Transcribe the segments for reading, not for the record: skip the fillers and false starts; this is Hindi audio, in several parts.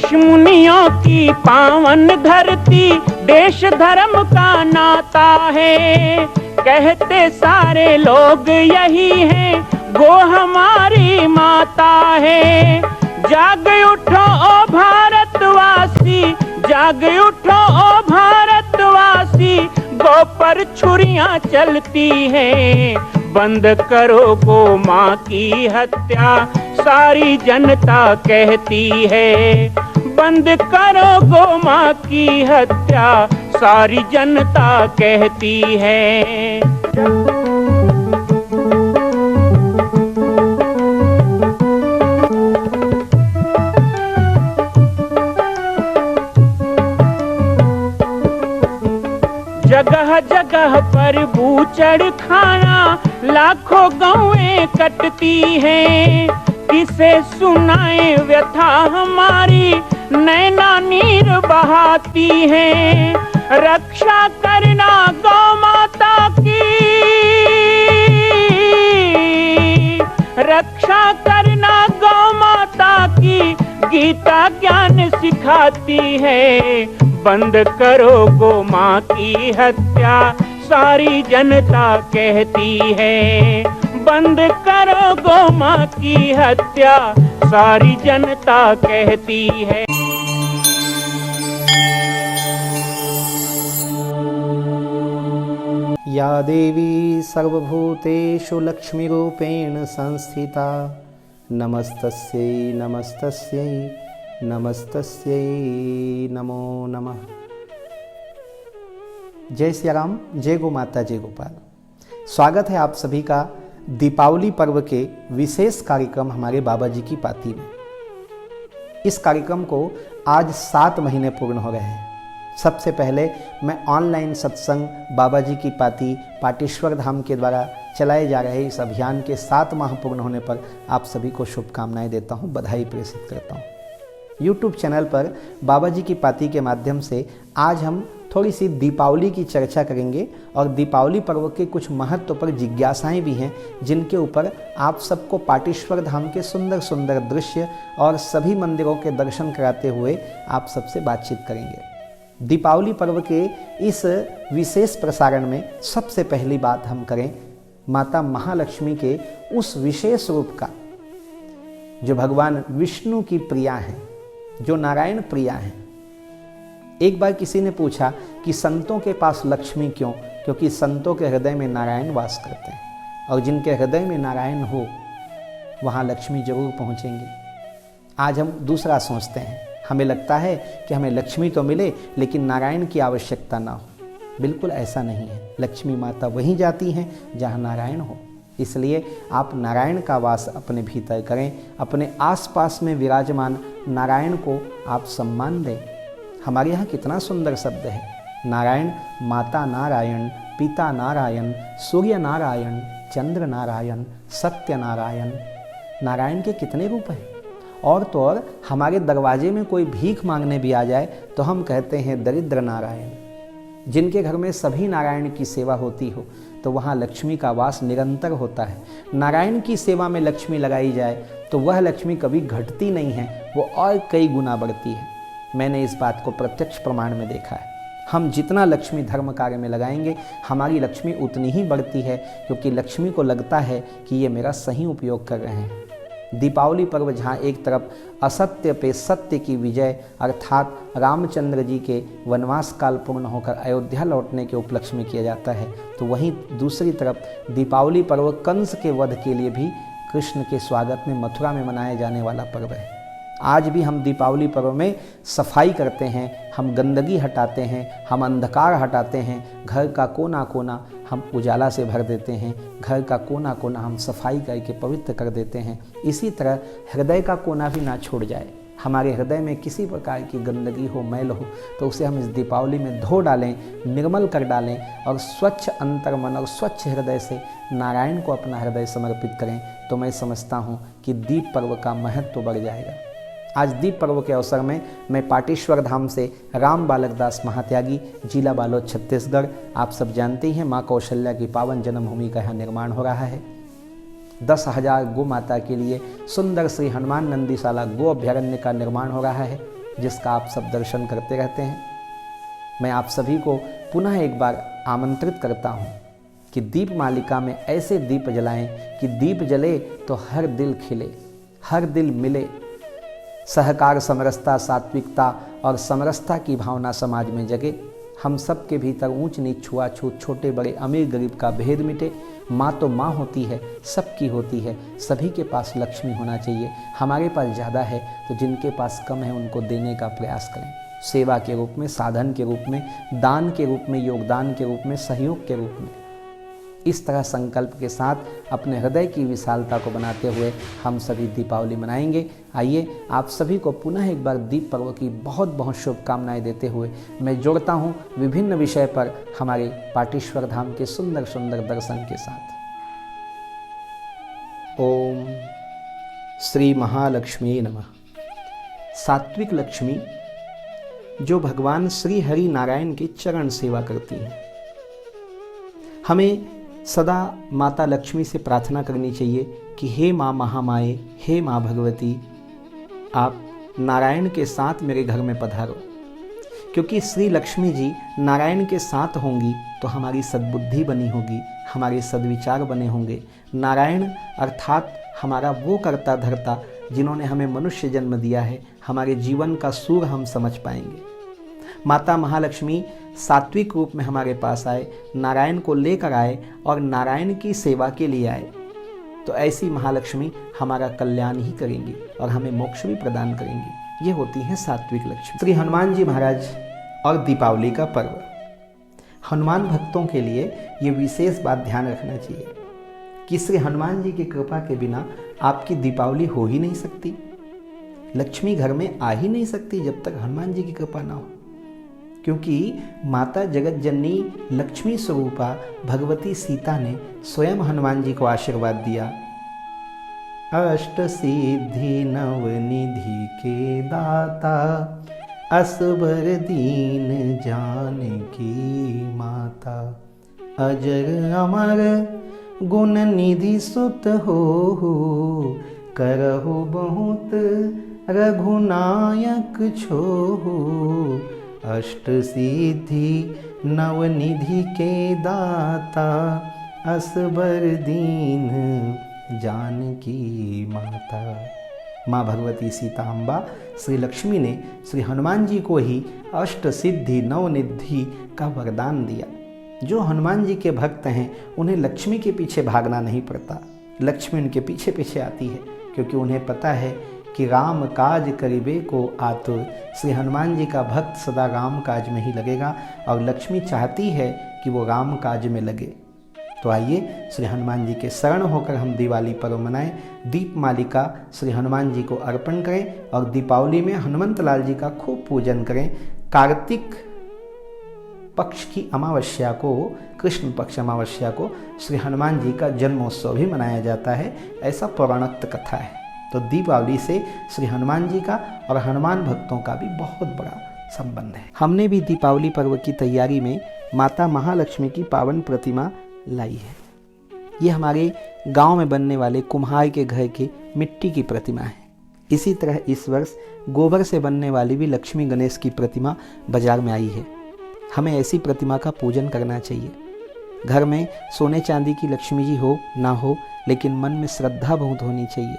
ऋषि मुनियों की पावन धरती, देश धर्म का नाता है। कहते सारे लोग यही हैं, गो हमारी माता है। जाग उठो ओ भारतवासी, जाग उठो ओ भारतवासी, गो पर छुरियां चलती हैं। बंद करो गो माँ की हत्या, सारी जनता कहती है। बंद करो गो माँ की हत्या, सारी जनता कहती है। जगह जगह पर बूचड़ खाना, लाखों गौएं कटती हैं। किसे सुनाए व्यथा हमारी, नैना नीर बहाती हैं। रक्षा करना गौ माता की, रक्षा करना गौ माता की, गीता ज्ञान सिखाती है। बंद करो गो माँ की हत्या, सारी जनता कहती है। बंद करो गो माँ की हत्या, सारी जनता कहती है। या देवी सर्वभूतेषु लक्ष्मीरूपेण संस्थिता, नमस्तस्यै नमस्तस्यै नमस्तस्यै नमो नमः। जय सिया राम, जय गो माता, जय गोपाल। स्वागत है आप सभी का दीपावली पर्व के विशेष कार्यक्रम हमारे बाबा जी की पाती में। इस कार्यक्रम को आज 7 महीने पूर्ण हो गए हैं। सबसे पहले मैं ऑनलाइन सत्संग बाबा जी की पाती पाटेश्वर धाम के द्वारा चलाए जा रहे इस अभियान के 7 माह पूर्ण होने पर आप सभी को शुभकामनाएं देता हूं, बधाई प्रेषित करता हूं। यूट्यूब चैनल पर बाबा जी की पाती के माध्यम से आज हम थोड़ी सी दीपावली की चर्चा करेंगे और दीपावली पर्व के कुछ महत्व पर जिज्ञासाएं भी हैं, जिनके ऊपर आप सबको पाटेश्वर धाम के सुंदर सुंदर दृश्य और सभी मंदिरों के दर्शन कराते हुए आप सबसे बातचीत करेंगे। दीपावली पर्व के इस विशेष प्रसारण में सबसे पहली बात हम करें माता महालक्ष्मी के उस विशेष रूप का, जो भगवान विष्णु की प्रिया हैं, जो नारायण प्रिया हैं। एक बार किसी ने पूछा कि संतों के पास लक्ष्मी क्यों? क्योंकि संतों के हृदय में नारायण वास करते हैं, और जिनके हृदय में नारायण हो वहाँ लक्ष्मी जरूर पहुँचेंगी। आज हम दूसरा सोचते हैं, हमें लगता है कि हमें लक्ष्मी तो मिले लेकिन नारायण की आवश्यकता ना हो। बिल्कुल ऐसा नहीं है। लक्ष्मी माता वहीं जाती हैं जहाँ नारायण हो। इसलिए आप नारायण का वास अपने भीतर करें, अपने आसपास में विराजमान नारायण को आप सम्मान दें। हमारे यहाँ कितना सुंदर शब्द है, नारायण। माता नारायण, पिता नारायण, सूर्य नारायण, चंद्र नारायण, सत्य नारायण। नारायण के कितने रूप हैं। और तो और हमारे दरवाजे में कोई भीख मांगने भी आ जाए तो हम कहते हैं दरिद्र नारायण। जिनके घर में सभी नारायण की सेवा होती हो तो वहाँ लक्ष्मी का वास निरंतर होता है। नारायण की सेवा में लक्ष्मी लगाई जाए तो वह लक्ष्मी कभी घटती नहीं है, वो और कई गुना बढ़ती है। मैंने इस बात को प्रत्यक्ष प्रमाण में देखा है। हम जितना लक्ष्मी धर्म कार्य में लगाएंगे हमारी लक्ष्मी उतनी ही बढ़ती है, क्योंकि लक्ष्मी को लगता है कि ये मेरा सही उपयोग कर रहे हैं। दीपावली पर्व जहाँ एक तरफ असत्य पे सत्य की विजय अर्थात रामचंद्र जी के वनवास काल पूर्ण होकर अयोध्या लौटने के उपलक्ष्य में किया जाता है, तो वहीं दूसरी तरफ दीपावली पर्व कंस के वध के लिए भी कृष्ण के स्वागत में मथुरा में मनाया जाने वाला पर्व है। आज भी हम दीपावली पर्व में सफाई करते हैं, हम गंदगी हटाते हैं, हम अंधकार हटाते हैं, घर का कोना कोना हम उजाला से भर देते हैं, घर का कोना कोना हम सफाई करके पवित्र कर देते हैं। इसी तरह हृदय का कोना भी ना छोड़ जाए। हमारे हृदय में किसी प्रकार की गंदगी हो, मैल हो, तो उसे हम इस दीपावली में धो डालें, निर्मल कर डालें और स्वच्छ अंतर्मन और स्वच्छ हृदय से नारायण को अपना हृदय समर्पित करें, तो मैं समझता हूँ कि दीप पर्व का महत्व बढ़ जाएगा। आज दीप पर्व के अवसर में मैं पाटेश्वर धाम से राम बालक दास महात्यागी, जिला बालोद, छत्तीसगढ़, आप सब जानते हैं माँ कौशल्या की पावन जन्मभूमि का यहाँ निर्माण हो रहा है। 10,000 गौ माता के लिए सुंदर श्री हनुमान नंदीशाला गो अभ्यारण्य का निर्माण हो रहा है। जिसका आप सब दर्शन करते रहते हैं। मैं आप सभी को पुनः एक बार आमंत्रित करता हूँ कि दीप मालिका में ऐसे दीप जलाएं कि दीप जले तो हर दिल खिले, हर दिल मिले। सहकार, समरसता, सात्विकता और समरसता की भावना समाज में जगे। हम सब के भीतर ऊंच नीच, छुआछूत, छोटे बड़े, अमीर गरीब का भेद मिटे। माँ तो माँ होती है, सबकी होती है। सभी के पास लक्ष्मी होना चाहिए। हमारे पास ज़्यादा है तो जिनके पास कम है उनको देने का प्रयास करें। सेवा के रूप में, साधन के रूप में, दान के रूप में, योगदान के रूप में, सहयोग के रूप में। इस तरह संकल्प के साथ अपने हृदय की विशालता को बनाते हुए हम सभी दीपावली मनाएंगे। आइए आप सभी को पुनः एक बार दीप पर्व की बहुत बहुत शुभकामनाएं देते हुए मैं जोड़ता हूं विभिन्न विषय पर हमारे पाटेश्वर धाम के सुंदर सुंदर दर्शन के साथ। ओम श्री महालक्ष्मी नमः। सात्विक लक्ष्मी जो भगवान श्री हरि नारायण की चरण सेवा करती हैं। हमें सदा माता लक्ष्मी से प्रार्थना करनी चाहिए कि हे माँ महामाए, हे माँ भगवती, आप नारायण के साथ मेरे घर में पधारो। क्योंकि श्री लक्ष्मी जी नारायण के साथ होंगी तो हमारी सद्बुद्धि बनी होगी, हमारे सद्विचार बने होंगे। नारायण अर्थात हमारा वो कर्ता धर्ता जिन्होंने हमें मनुष्य जन्म दिया है, हमारे जीवन का सूर हम समझ पाएंगे। माता महालक्ष्मी सात्विक रूप में हमारे पास आए, नारायण को लेकर आए और नारायण की सेवा के लिए आए, तो ऐसी महालक्ष्मी हमारा कल्याण ही करेंगी और हमें मोक्ष भी प्रदान करेंगी। ये होती हैं सात्विक लक्ष्मी। श्री हनुमान जी महाराज और दीपावली का पर्व। हनुमान भक्तों के लिए ये विशेष बात ध्यान रखना चाहिए कि श्री हनुमान जी की कृपा के बिना आपकी दीपावली हो ही नहीं सकती। लक्ष्मी घर में आ ही नहीं सकती जब तक हनुमान जी की कृपा ना हो। क्योंकि माता जगत जननी लक्ष्मी स्वरूपा भगवती सीता ने स्वयं हनुमान जी को आशीर्वाद दिया। अष्ट सिद्धि नवनिधि के दाता, असबर दीन जानकी माता। अजर अमर गुण निधि सुत हो, करहु बहुत रघुनायक छोहु। अष्ट सिद्धि नवनिधि के दाता, असबर दीन जानकी माता। माँ भगवती सीता अम्बा श्री लक्ष्मी ने श्री हनुमान जी को ही अष्ट सिद्धि नवनिधि का वरदान दिया। जो हनुमान जी के भक्त हैं उन्हें लक्ष्मी के पीछे भागना नहीं पड़ता, लक्ष्मी उनके पीछे पीछे आती है, क्योंकि उन्हें पता है कि राम काज करिबे को आतुर। श्री हनुमान जी का भक्त सदा राम काज में ही लगेगा और लक्ष्मी चाहती है कि वो राम काज में लगे। तो आइए श्री हनुमान जी के शरण होकर हम दिवाली पर्व मनाएं, दीप मालिका श्री हनुमान जी को अर्पण करें और दीपावली में हनुमंत लाल जी का खूब पूजन करें। कार्तिक पक्ष की अमावस्या को, कृष्ण पक्ष अमावस्या को श्री हनुमान जी का जन्मोत्सव भी मनाया जाता है, ऐसा पौराणिक कथा है। तो दीपावली से श्री हनुमान जी का और हनुमान भक्तों का भी बहुत बड़ा संबंध है। हमने भी दीपावली पर्व की तैयारी में माता महालक्ष्मी की पावन प्रतिमा लाई है। ये हमारे गांव में बनने वाले कुम्हार के घर की मिट्टी की प्रतिमा है। इसी तरह इस वर्ष गोबर से बनने वाली भी लक्ष्मी गणेश की प्रतिमा बाजार में आई है। हमें ऐसी प्रतिमा का पूजन करना चाहिए। घर में सोने चांदी की लक्ष्मी जी हो ना हो, लेकिन मन में श्रद्धा बहुत होनी चाहिए।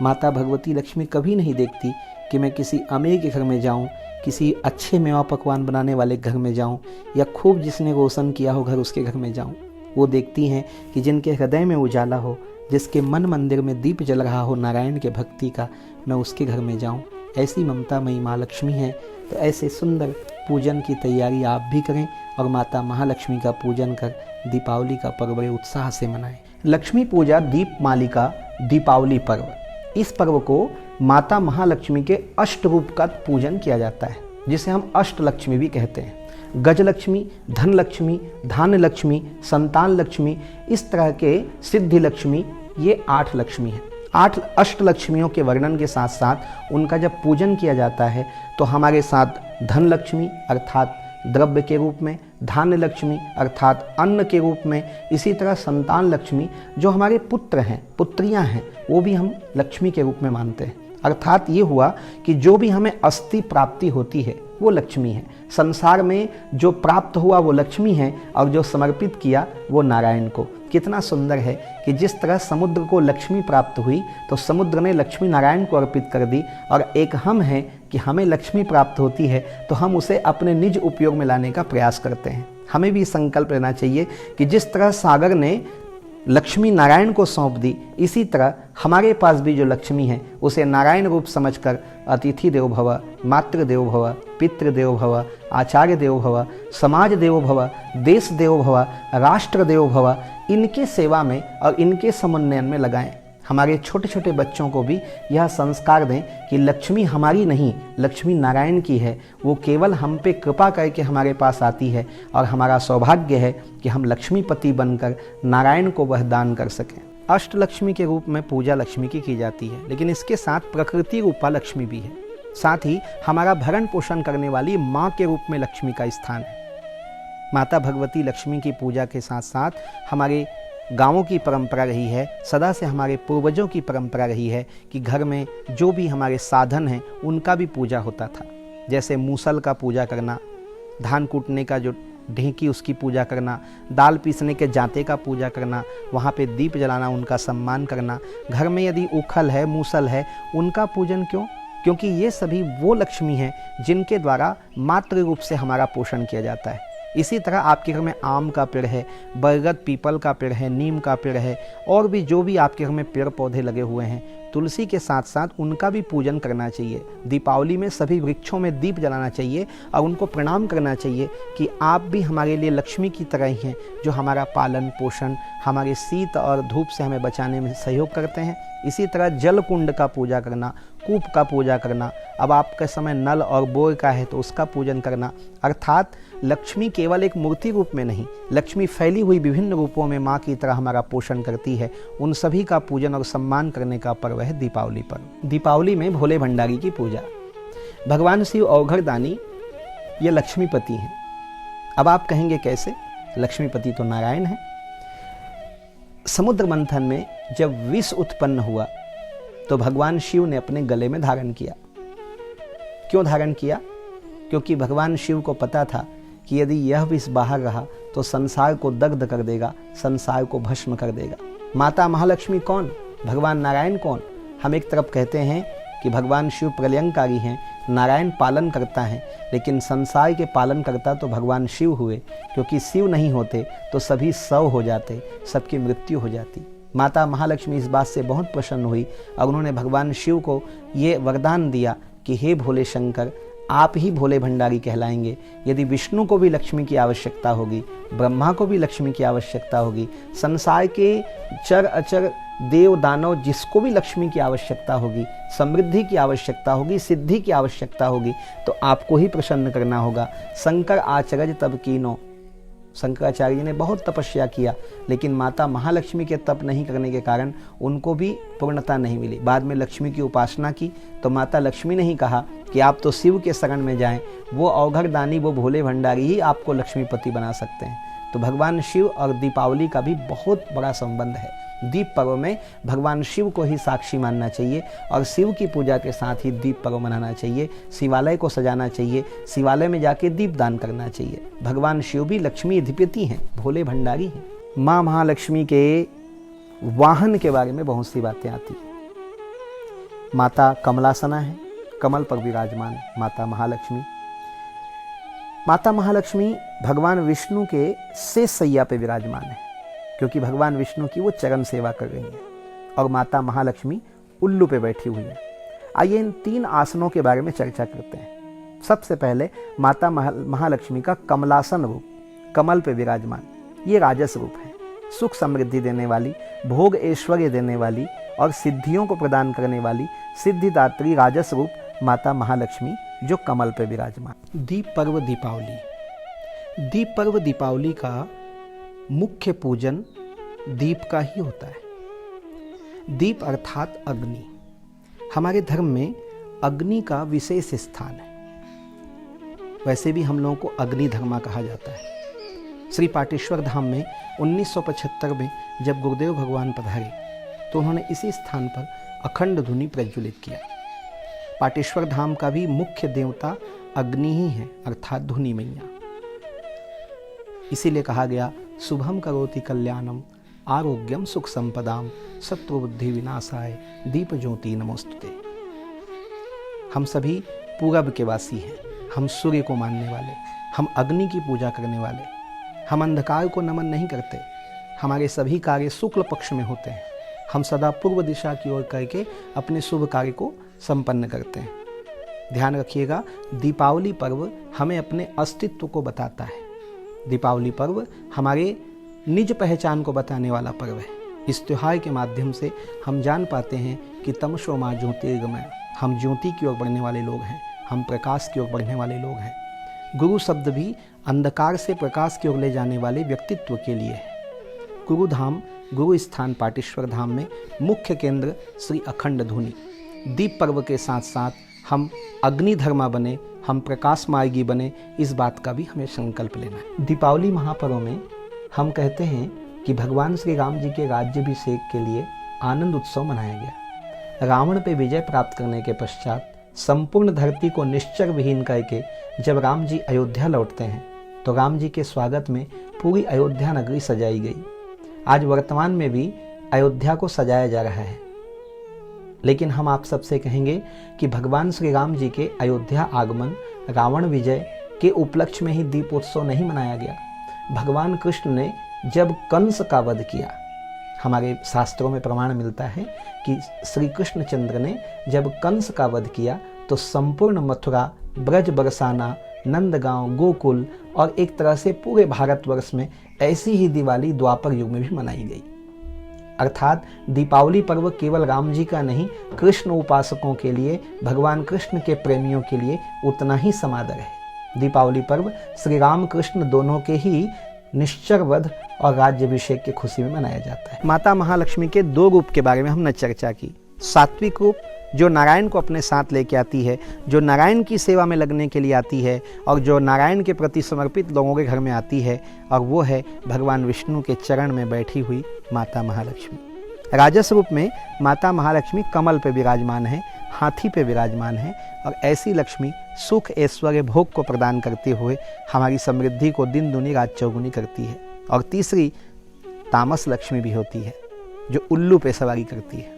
माता भगवती लक्ष्मी कभी नहीं देखती कि मैं किसी अमीर के घर में जाऊं, किसी अच्छे मेवा पकवान बनाने वाले घर में जाऊं, या खूब जिसने रोशन किया हो घर उसके घर में जाऊं। वो देखती हैं कि जिनके हृदय में उजाला हो, जिसके मन मंदिर में दीप जल रहा हो नारायण के भक्ति का, मैं उसके घर में जाऊं। ऐसी ममता मई माँ लक्ष्मी है। तो ऐसे सुंदर पूजन की तैयारी आप भी करें और माता महालक्ष्मी का पूजन कर दीपावली का पर्व बड़े उत्साह से मनाएं। लक्ष्मी पूजा दीप मालिका दीपावली पर्व, इस पर्व को माता महालक्ष्मी के अष्ट रूप का पूजन किया जाता है, जिसे हम अष्ट लक्ष्मी भी कहते हैं। गजलक्ष्मी, धन लक्ष्मी, धान्य लक्ष्मी, संतान लक्ष्मी, इस तरह के सिद्धि लक्ष्मी, ये 8 लक्ष्मी हैं। 8 अष्ट लक्ष्मियों के वर्णन के साथ साथ उनका जब पूजन किया जाता है तो हमारे साथ धन लक्ष्मी अर्थात द्रव्य के रूप में, धान्य लक्ष्मी अर्थात अन्न के रूप में, इसी तरह संतान लक्ष्मी जो हमारे पुत्र हैं, पुत्रियां हैं, वो भी हम लक्ष्मी के रूप में मानते हैं। अर्थात ये हुआ कि जो भी हमें अस्थि प्राप्ति होती है वो लक्ष्मी है। संसार में जो प्राप्त हुआ वो लक्ष्मी है और जो समर्पित किया वो नारायण को। कितना सुंदर है कि जिस तरह समुद्र को लक्ष्मी प्राप्त हुई तो समुद्र ने लक्ष्मी नारायण को अर्पित कर दी, और एक हम हैं कि हमें लक्ष्मी प्राप्त होती है तो हम उसे अपने निज उपयोग में लाने का प्रयास करते हैं। हमें भी संकल्प लेना चाहिए कि जिस तरह सागर ने लक्ष्मी नारायण को सौंप दी, इसी तरह हमारे पास भी जो लक्ष्मी है उसे नारायण रूप समझकर अतिथि देवो भव, मातृ देवो भव, पितृ देवो भव, आचार्य देवो भव, समाज देवो भव, देश देवो भव, राष्ट्र देवो भव, इनके सेवा में और इनके समन्वयन में लगाएं। हमारे छोटे छोटे बच्चों को भी यह संस्कार दें कि लक्ष्मी हमारी नहीं, लक्ष्मी नारायण की है। वो केवल हम पे कृपा करके हमारे पास आती है और हमारा सौभाग्य है कि हम लक्ष्मीपति बनकर नारायण को वह दान कर सकें। अष्टलक्ष्मी के रूप में पूजा लक्ष्मी की जाती है, लेकिन इसके साथ प्रकृति रूपा लक्ष्मी भी है। साथ ही हमारा भरण पोषण करने वाली माँ के रूप में लक्ष्मी का स्थान है। माता भगवती लक्ष्मी की पूजा के साथ साथ हमारे गांवों की परंपरा रही है, सदा से हमारे पूर्वजों की परंपरा रही है कि घर में जो भी हमारे साधन हैं उनका भी पूजा होता था। जैसे मूसल का पूजा करना, धान कूटने का जो ढेंकी उसकी पूजा करना, दाल पीसने के जांते का पूजा करना, वहाँ पे दीप जलाना, उनका सम्मान करना। घर में यदि उखल है, मूसल है, उनका पूजन क्यों? क्योंकि ये सभी वो लक्ष्मी हैं जिनके द्वारा मातृ रूप से हमारा पोषण किया जाता है। इसी तरह आपके घर में आम का पेड़ है, बरगद पीपल का पेड़ है, नीम का पेड़ है, और भी जो भी आपके घर में पेड़ पौधे लगे हुए हैं, तुलसी के साथ साथ उनका भी पूजन करना चाहिए। दीपावली में सभी वृक्षों में दीप जलाना चाहिए और उनको प्रणाम करना चाहिए कि आप भी हमारे लिए लक्ष्मी की तरह ही हैं, जो हमारा पालन पोषण, हमारे शीत और धूप से हमें बचाने में सहयोग करते हैं। इसी तरह जल कुंड का पूजा करना, कूप का पूजा करना, अब आपका समय नल और बोर का है तो उसका पूजन करना। अर्थात लक्ष्मी केवल एक मूर्ति रूप में नहीं, लक्ष्मी फैली हुई विभिन्न रूपों में माँ की तरह हमारा पोषण करती है। उन सभी का पूजन और सम्मान करने का पर्व है दीपावली पर्व। दीपावली में भोले भंडारी की पूजा। भगवान शिव अवघड़दानी ये लक्ष्मीपति हैं। अब आप कहेंगे कैसे? लक्ष्मीपति तो नारायण है। समुद्र मंथन में जब विष उत्पन्न हुआ तो भगवान शिव ने अपने गले में धारण किया। क्यों धारण किया? क्योंकि भगवान शिव को पता था कि यदि यह विष बाहर रहा तो संसार को दग्ध कर देगा, संसार को भस्म कर देगा। माता महालक्ष्मी कौन? भगवान नारायण कौन? हम एक तरफ कहते हैं कि भगवान शिव प्रलयंकारी हैं, नारायण पालन करता है, लेकिन संसार के पालन करता तो भगवान शिव हुए, क्योंकि शिव नहीं होते तो सभी शव हो जाते, सबकी मृत्यु हो जाती। माता महालक्ष्मी इस बात से बहुत प्रसन्न हुई और उन्होंने भगवान शिव को ये वरदान दिया कि हे भोले शंकर, आप ही भोले भंडारी कहलाएंगे। यदि विष्णु को भी लक्ष्मी की आवश्यकता होगी, ब्रह्मा को भी लक्ष्मी की आवश्यकता होगी, संसार के चर अचर देव दानव जिसको भी लक्ष्मी की आवश्यकता होगी, समृद्धि की आवश्यकता होगी, सिद्धि की आवश्यकता होगी, तो आपको ही प्रसन्न करना होगा। शंकर आचरज तब कीनो, शंकराचार्य जी ने बहुत तपस्या किया, लेकिन माता महालक्ष्मी के तप नहीं करने के कारण उनको भी पूर्णता नहीं मिली। बाद में लक्ष्मी की उपासना की तो माता लक्ष्मी ने ही कहा कि आप तो शिव के शरण में जाएं, वो अवघड़दानी, वो भोले भंडारी ही आपको लक्ष्मीपति बना सकते हैं। तो भगवान शिव और दीपावली का भी बहुत बड़ा संबंध है। दीप पर्व में भगवान शिव को ही साक्षी मानना चाहिए और शिव की पूजा के साथ ही दीप पर्व मनाना चाहिए। शिवालय को सजाना चाहिए, शिवालय में जाके दीप दान करना चाहिए। भगवान शिव भी लक्ष्मी अधिपति हैं, भोले भंडारी हैं। माँ महालक्ष्मी के वाहन के बारे में बहुत सी बातें आती हैं। माता कमलासना है, कमल पर विराजमान माता महालक्ष्मी। माता महालक्ष्मी भगवान विष्णु के शेष सैया पे विराजमान है, क्योंकि भगवान विष्णु की वो चरण सेवा कर रही हैं, और माता महालक्ष्मी उल्लू पे बैठी हुई है। आइए इन 3 आसनों के बारे में चर्चा करते हैं। सबसे पहले माता महालक्ष्मी का कमलासन रूप, कमल पे विराजमान, ये राजस रूप है। सुख समृद्धि देने वाली, भोग ऐश्वर्य देने वाली और सिद्धियों को प्रदान करने वाली सिद्धिदात्री राजस रूप माता महालक्ष्मी जो कमल पे विराजमान। दीप पर्व दीपावली। दीप पर्व दीपावली का मुख्य पूजन दीप का ही होता है। दीप अर्थात अग्नि। हमारे धर्म में अग्नि का विशेष स्थान है। वैसे भी हम लोगों को अग्नि धर्मा कहा जाता है। श्री पाटेश्वर धाम में 1975 में जब गुरुदेव भगवान पधारे तो उन्होंने इसी स्थान पर अखंड धुनी प्रज्वलित किया। पाटेश्वर धाम का भी मुख्य देवता अग्नि ही है, अर्थात धुनी मैया। इसीलिए कहा गया शुभम करोति कल्याणम आरोग्यम सुख संपदाम सत्व बुद्धि विनाशाय दीप ज्योति नमोस्तुते। हम सभी पूरब के वासी हैं, हम सूर्य को मानने वाले, हम अग्नि की पूजा करने वाले, हम अंधकार को नमन नहीं करते, हमारे सभी कार्य शुक्ल पक्ष में होते हैं, हम सदा पूर्व दिशा की ओर करके अपने शुभ कार्य को संपन्न करते हैं। ध्यान रखिएगा, दीपावली पर्व हमें अपने अस्तित्व को बताता है। दीपावली पर्व हमारे निज पहचान को बताने वाला पर्व है। इस त्योहार के माध्यम से हम जान पाते हैं कि तमसो मा ज्योतिर्गमय, हम ज्योति की ओर बढ़ने वाले लोग हैं, हम प्रकाश की ओर बढ़ने वाले लोग हैं। गुरु शब्द भी अंधकार से प्रकाश की ओर ले जाने वाले व्यक्तित्व के लिए है। गुरु धाम, गुरु स्थान पाटेश्वर धाम में मुख्य केंद्र श्री अखंड धुनी। दीप पर्व के साथ साथ हम अग्निधर्मा बने, हम प्रकाश मार्गी बने, इस बात का भी हमें संकल्प लेना है। दीपावली महापर्व में हम कहते हैं कि भगवान श्री राम जी के राज्याभिषेक के लिए आनंद उत्सव मनाया गया। रावण पे विजय प्राप्त करने के पश्चात संपूर्ण धरती को निश्चर विहीन करके जब राम जी अयोध्या लौटते हैं तो राम जी के स्वागत में पूरी अयोध्या नगरी सजाई गई। आज वर्तमान में भी अयोध्या को सजाया जा रहा है। लेकिन हम आप सबसे कहेंगे कि भगवान श्री राम जी के अयोध्या आगमन, रावण विजय के उपलक्ष्य में ही दीपोत्सव नहीं मनाया गया। भगवान कृष्ण ने जब कंस का वध किया, हमारे शास्त्रों में प्रमाण मिलता है कि श्री कृष्णचंद्र ने जब कंस का वध किया तो संपूर्ण मथुरा, ब्रज, बरसाना, नंदगांव, गोकुल और एक तरह से पूरे भारतवर्ष में ऐसी ही दिवाली द्वापर युग में भी मनाई गई। अर्थात दीपावली पर्व केवल राम जी का नहीं, कृष्ण उपासकों के लिए, भगवान कृष्ण के प्रेमियों के लिए उतना ही समादर है। दीपावली पर्व श्री राम कृष्ण दोनों के ही निश्चर वध और राज्याभिषेक की खुशी में मनाया जाता है। माता महालक्ष्मी के दो रूप के बारे में हमने चर्चा की। सात्विक रूप जो नारायण को अपने साथ लेके आती है, जो नारायण की सेवा में लगने के लिए आती है और जो नारायण के प्रति समर्पित लोगों के घर में आती है, और वो है भगवान विष्णु के चरण में बैठी हुई माता महालक्ष्मी। राजस रूप में माता महालक्ष्मी कमल पे विराजमान है, हाथी पे विराजमान है, और ऐसी लक्ष्मी सुख, ऐश्वर्य, भोग को प्रदान करते हुए हमारी समृद्धि को दिन दुनी रात चौगुनी करती है। और तीसरी तामस लक्ष्मी भी होती है जो उल्लू पे सवारी करती है।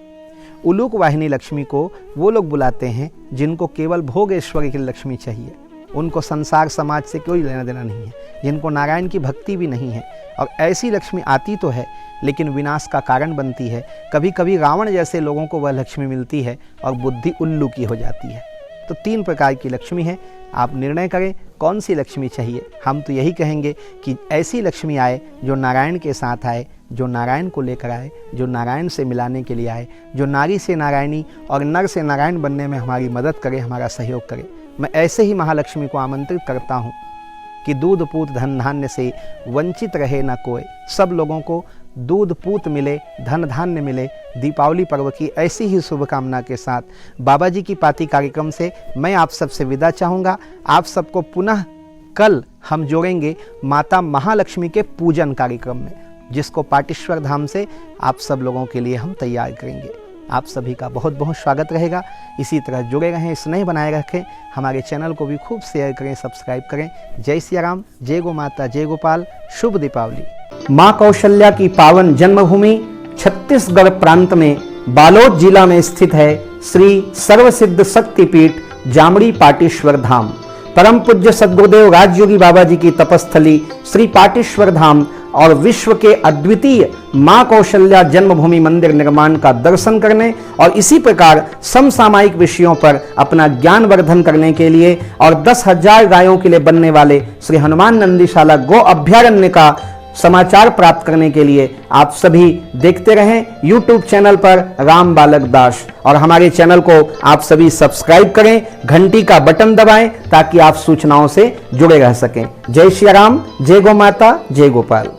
उल्लूक वाहिनी लक्ष्मी को वो लोग बुलाते हैं जिनको केवल भोग ऐश्वर्य की लक्ष्मी चाहिए, उनको संसार समाज से कोई लेना देना नहीं है, जिनको नारायण की भक्ति भी नहीं है। और ऐसी लक्ष्मी आती तो है लेकिन विनाश का कारण बनती है। कभी कभी रावण जैसे लोगों को वह लक्ष्मी मिलती है और बुद्धि उल्लू की हो जाती है। तो 3 प्रकार की लक्ष्मी है, आप निर्णय करें कौन सी लक्ष्मी चाहिए। हम तो यही कहेंगे कि ऐसी लक्ष्मी आए जो नारायण के साथ आए, जो नारायण को लेकर आए, जो नारायण से मिलाने के लिए आए, जो नारी से नारायणी और नर से नारायण बनने में हमारी मदद करे, हमारा सहयोग करे। मैं ऐसे ही महालक्ष्मी को आमंत्रित करता हूँ कि दूध पूत धन धान्य से वंचित रहे न कोई। सब लोगों को दूध पूत मिले, धन धान्य मिले। दीपावली पर्व की ऐसी ही शुभकामना के साथ बाबा जी की पाती कार्यक्रम से मैं आप सबसे विदा चाहूँगा। आप सबको पुनः कल हम जोड़ेंगे माता महालक्ष्मी के पूजन कार्यक्रम में, जिसको पाटेश्वर धाम से आप सब लोगों के लिए हम तैयार करेंगे। आप सभी का बहुत बहुत स्वागत रहेगा। इसी तरह जुड़े रहें, स्नेह बनाए रखें, हमारे चैनल को भी खूब शेयर करें, सब्सक्राइब करें। जय सिया राम, जय गो माता, जय गोपाल। शुभ दीपावली। माँ कौशल्या की पावन जन्मभूमि छत्तीसगढ़ प्रांत में बालोद जिला में स्थित है श्री सर्वसिद्ध शक्तिपीठ जामड़ी पाटेश्वर धाम। परम पूज्य सद्गुरुदेव राजयोगी बाबा जी की तपस्थली श्री पाटेश्वर धाम और विश्व के अद्वितीय मां कौशल्या जन्मभूमि मंदिर निर्माण का दर्शन करने और इसी प्रकार समसामयिक विषयों पर अपना ज्ञान वर्धन करने के लिए और 10,000 गायों के लिए बनने वाले श्री हनुमान नंदीशाला गो अभ्यारण्य का समाचार प्राप्त करने के लिए आप सभी देखते रहें YouTube चैनल पर राम बालक दास, और हमारे चैनल को आप सभी सब्सक्राइब करें, घंटी का बटन दबाएं ताकि आप सूचनाओं से जुड़े रह सकें। जय श्री राम, जय गो माता, जय गोपाल।